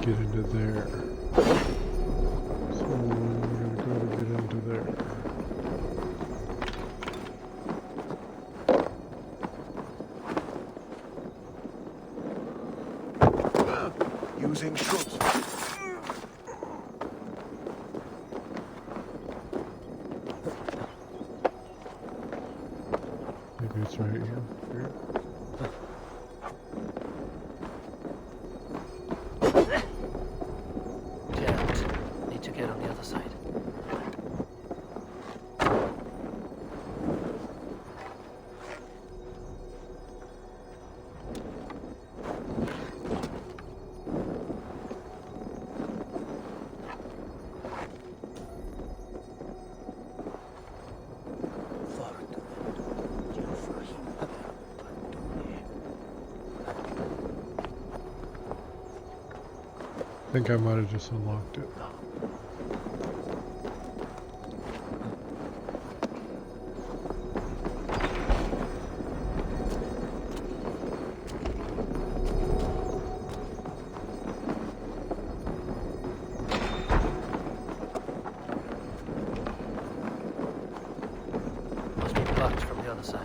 get into there. So we're gonna go to get into there. Using shots. Maybe it's right here. Here. Jammed. Need to get on the other side. I think I might have just unlocked it. Must be blocked from the other side.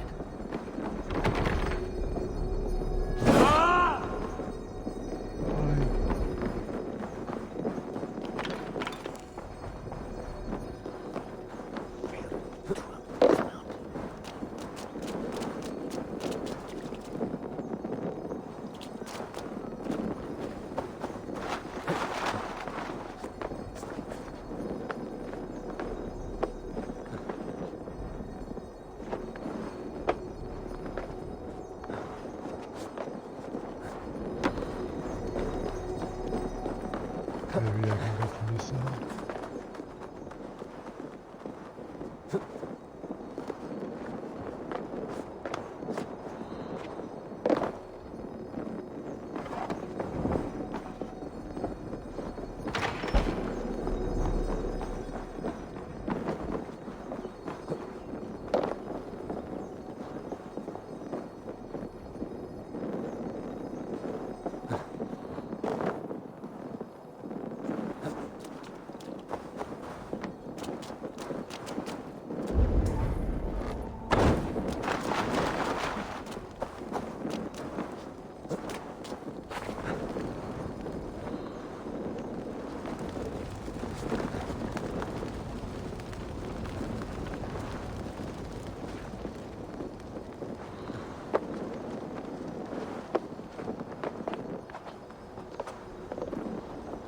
Maybe I can go from this side.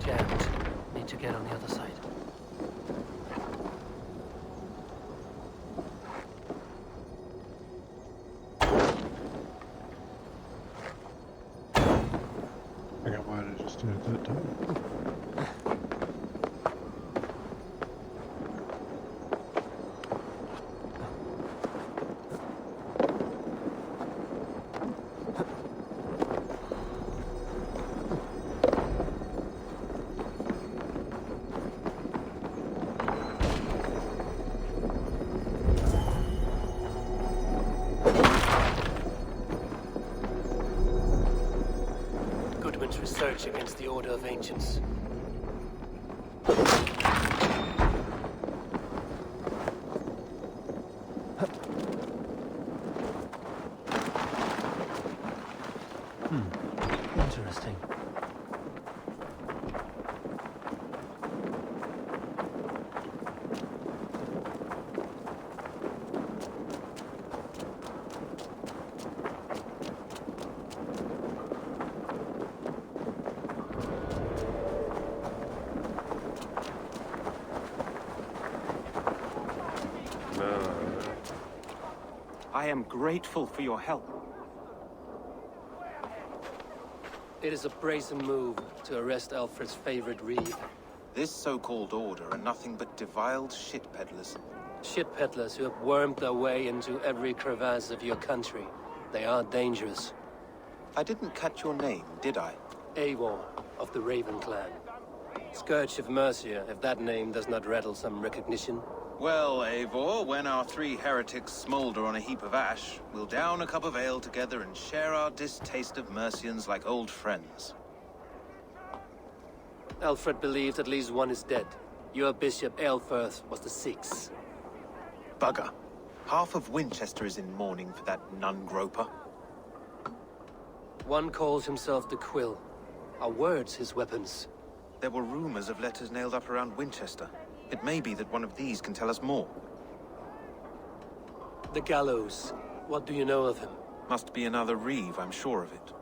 Jammed. Need to get on the other side. I think I might have just did it that time. Research against the Order of Ancients. Interesting. I am grateful for your help. It is a brazen move to arrest Alfred's favorite reeve. This so-called order are nothing but deviled shit peddlers. Shit peddlers who have wormed their way into every crevasse of your country. They are dangerous. I didn't catch your name, did I? Eivor of the Raven clan. Scourge of Mercia, if that name does not rattle some recognition. Well, Eivor, when our three heretics smolder on a heap of ash, we'll down a cup of ale together and share our distaste of Mercians like old friends. Alfred believes at least one is dead. Your Bishop Aelfirth was the sixth. Bugger. Half of Winchester is in mourning for that nun-groper. One calls himself the Quill. Are words his weapons? There were rumors of letters nailed up around Winchester. It may be that one of these can tell us more. The Gallows. What do you know of him? Must be another Reeve, I'm sure of it.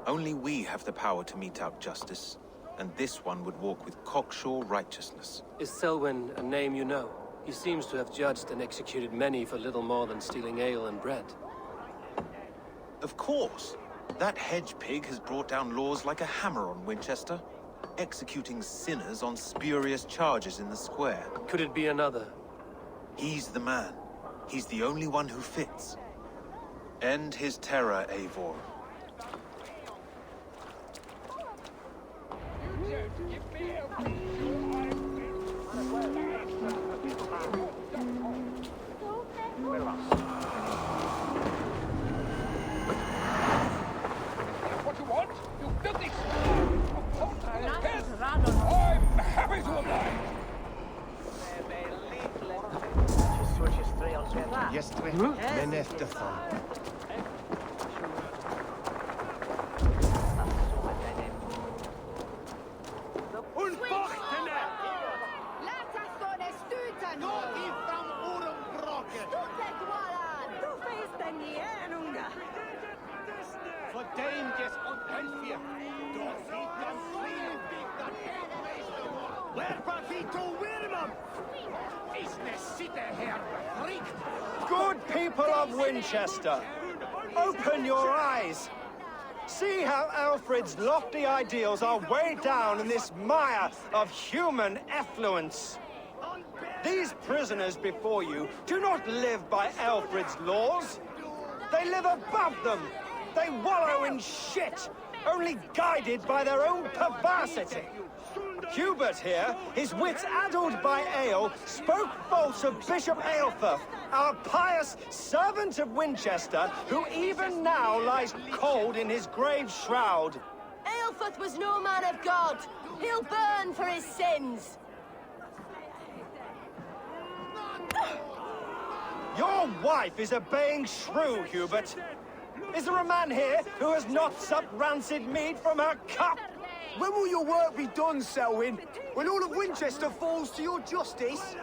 Only we have the power to mete out justice, and this one would walk with cocksure righteousness. Is Selwyn a name you know? He seems to have judged and executed many for little more than stealing ale and bread. Of course. That hedge pig has brought down laws like a hammer on Winchester, executing sinners on spurious charges in the square. Could it be another? He's the man. He's the only one who fits. End his terror, Eivor. What you want? You filthy I'm happy to oblige. Jestli neneftefa. Good people of Winchester, open your eyes. See how Alfred's lofty ideals are weighed down in this mire of human effluence. These prisoners before you do not live by Alfred's laws. They live above them. They wallow in shit, only guided by their own perversity. Hubert here, his wits addled by ale, spoke false of Bishop Aelfirth, our pious servant of Winchester, who even now lies cold in his grave shroud. Aelfirth was no man of God. He'll burn for his sins. Your wife is a baying shrew, Hubert. Is there a man here who has not supped rancid mead from her cup? When will your work be done, Selwyn? When all of Winchester falls to your justice?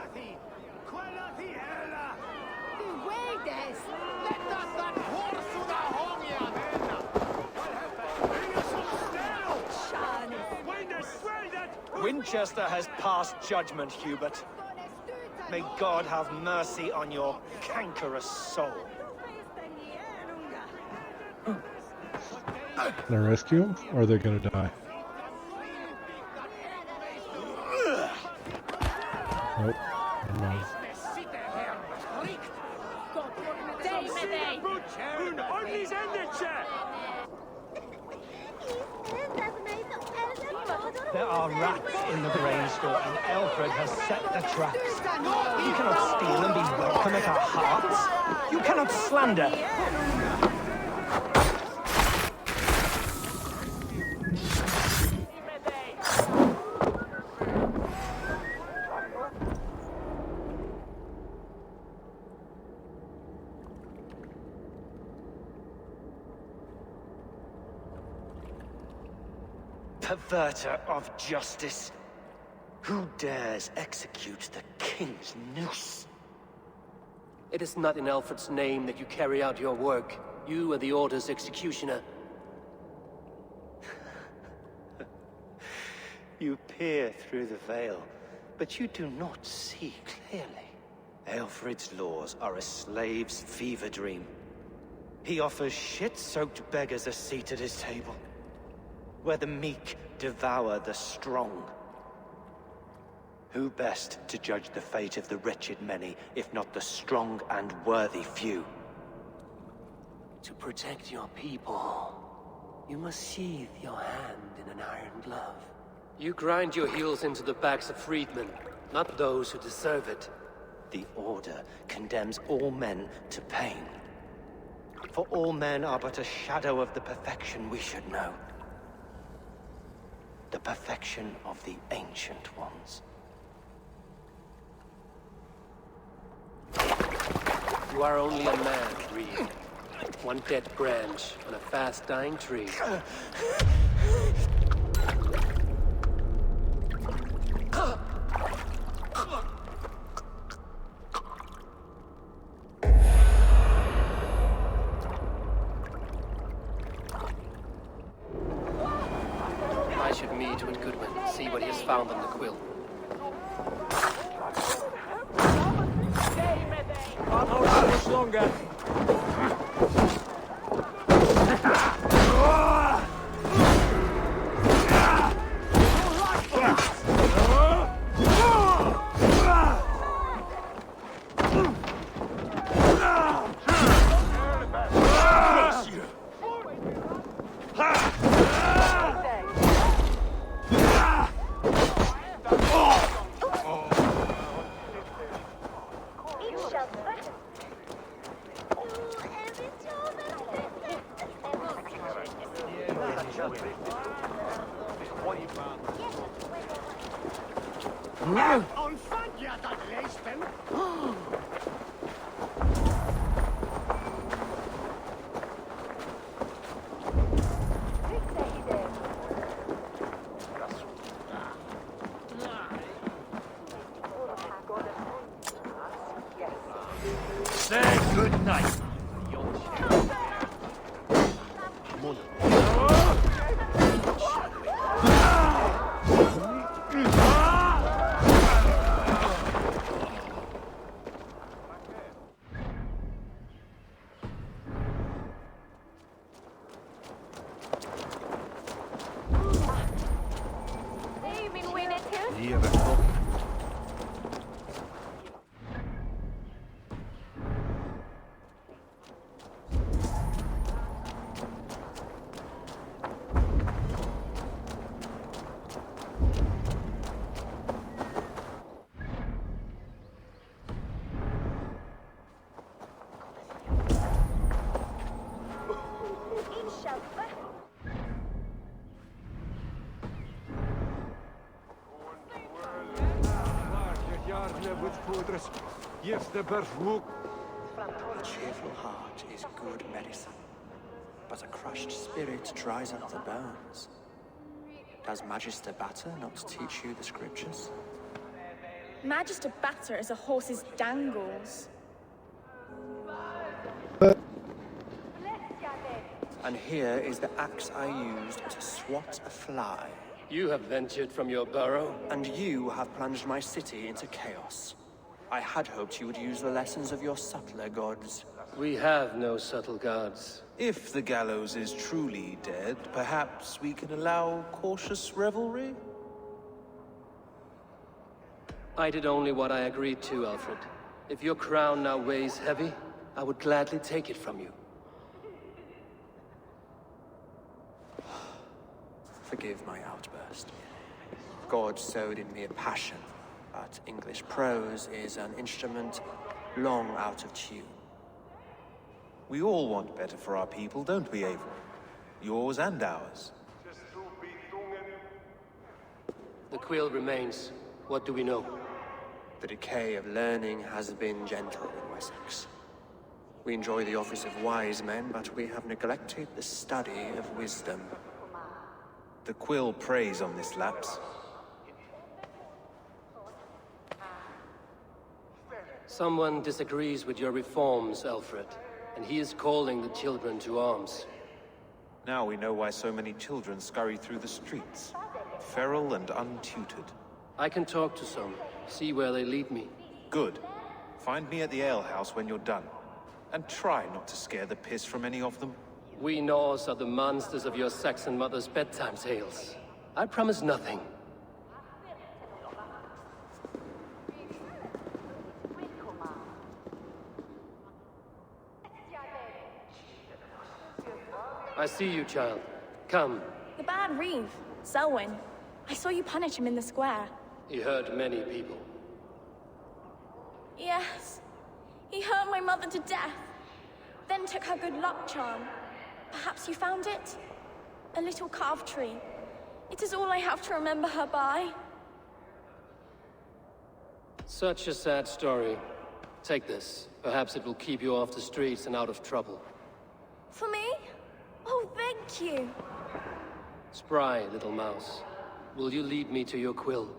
Winchester has passed judgment, Hubert. May God have mercy on your cankerous soul. Can I rescue him, or are they gonna die? Nope. Never mind. There are rats in the grain store, and Alfred has set the traps. You cannot steal and be welcome at our hearts. You cannot slander. Perverter of justice. Who dares execute the king's noose? It is not in Alfred's name that you carry out your work. You are the Order's executioner. You peer through the veil, but you do not see clearly. Alfred's laws are a slave's fever dream. He offers shit-soaked beggars a seat at his table, where the meek devour the strong. Who best to judge the fate of the wretched many, if not the strong and worthy few? To protect your people, you must sheathe your hand in an iron glove. You grind your heels into the backs of freedmen, not those who deserve it. The Order condemns all men to pain. For all men are but a shadow of the perfection we should know. The perfection of the Ancient Ones. You are only a man, Reed. One dead branch on a fast-dying tree. I should meet with Goodwin, see what he has found on the quill. Can't hold out much longer. Say good night. A cheerful heart is good medicine, but a crushed spirit dries up the bones. Does Magister Batter not teach you the scriptures? Magister Batter is a horse's dangles. And here is the axe I used to swat a fly. You have ventured from your burrow. And you have plunged my city into chaos. I had hoped you would use the lessons of your subtler gods. We have no subtle gods. If the Gallows is truly dead, perhaps we can allow cautious revelry? I did only what I agreed to, Alfred. If your crown now weighs heavy, I would gladly take it from you. Forgive my outburst. God sowed in me a passion, but English prose is an instrument long out of tune. We all want better for our people, don't we, Avery? Yours and ours. The quill remains. What do we know? The decay of learning has been gentle in Wessex. We enjoy the office of wise men, but we have neglected the study of wisdom. The quill preys on this lapse. Someone disagrees with your reforms, Alfred, and he is calling the children to arms. Now we know why so many children scurry through the streets, feral and untutored. I can talk to some, see where they lead me. Good. Find me at the alehouse when you're done. And try not to scare the piss from any of them. We Norse are the monsters of your Saxon mother's bedtime tales. I promise nothing. I see you, child. Come. The bad Reeve, Selwyn. I saw you punish him in the square. He hurt many people. Yes. He hurt my mother to death. Then took her good luck charm. Perhaps you found it? A little carved tree. It is all I have to remember her by. Such a sad story. Take this. Perhaps it will keep you off the streets and out of trouble. For me? Oh, thank you. Spry, little mouse. Will you lead me to your quill?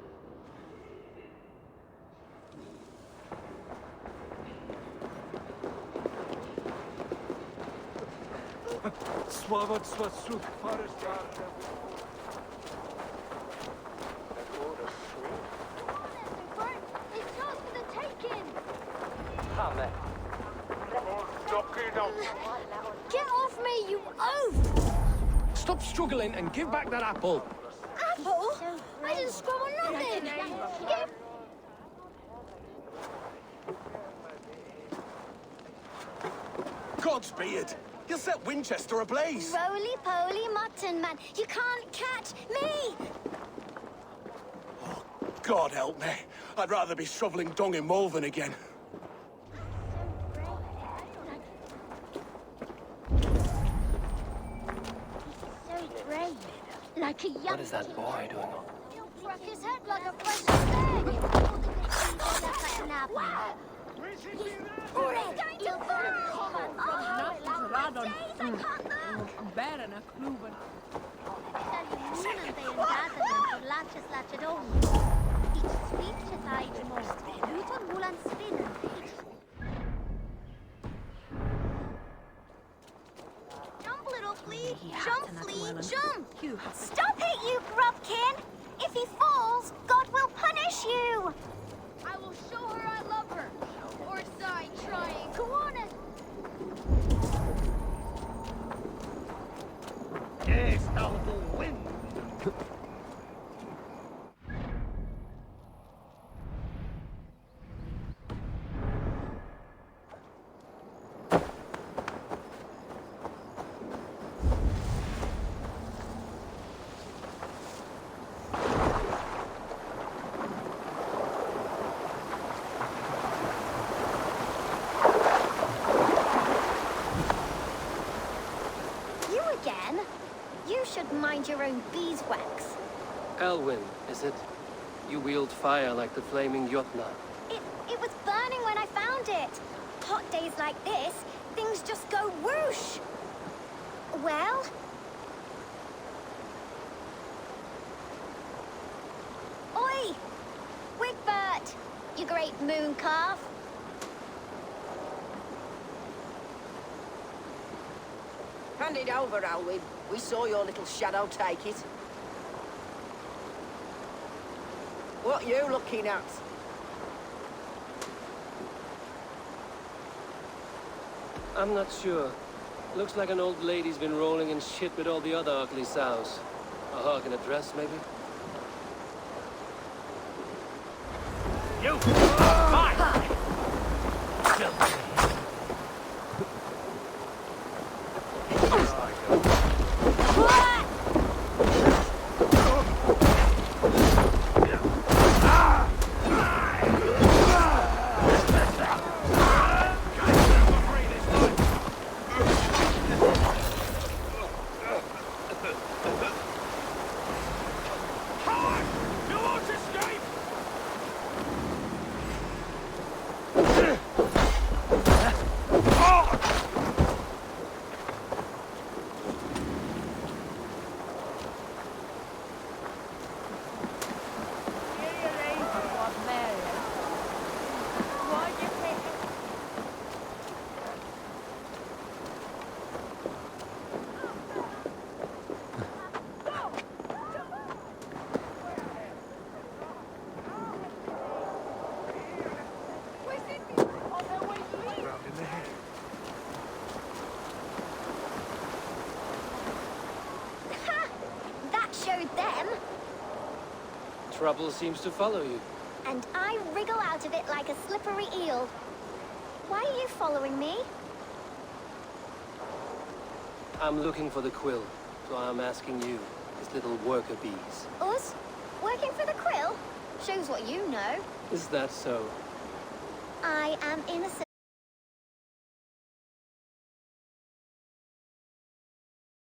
It's yours for the taking! Get off me, you oaf! Stop struggling and give back that apple! Apple? I didn't scrub on nothing! Get... God's beard! You'll set Winchester ablaze! Roly-poly mutton man, you can't catch me! God help me. I'd rather be shoveling dung in Malvern again. So brave. Like a young... What is that boy doing? He'll crack his head like a fresh egg! Like an apple. He'll burn common from nothing to Radon. Bärarna kluven. Jump, little flea! Jump, flea, jump! Stop it, you grubkin! If he falls, God will punish you! I will show her I love her. Or die trying. Go on and... Yes, now the wind. You again? You should mind your own beeswax. Elwyn, is it? You wield fire like the flaming Jotnar. It was burning when I found it. Hot days like this, things just go whoosh. Well? Oi! Wigbert! You great moon calf. Hand it over, Alwyn. We saw your little shadow take it. What you looking at? I'm not sure. Looks like an old lady's been rolling in shit with all the other ugly sows. A hug and a dress, maybe? You! Fine! You won't escape! Showed them, Trouble seems to follow you. and I wriggle out of it like a slippery eel. Why are you following me? I'm looking for the quill, so I'm asking you, his little worker bees. Us? Working for the quill? Shows what you know. Is that so? I am innocent.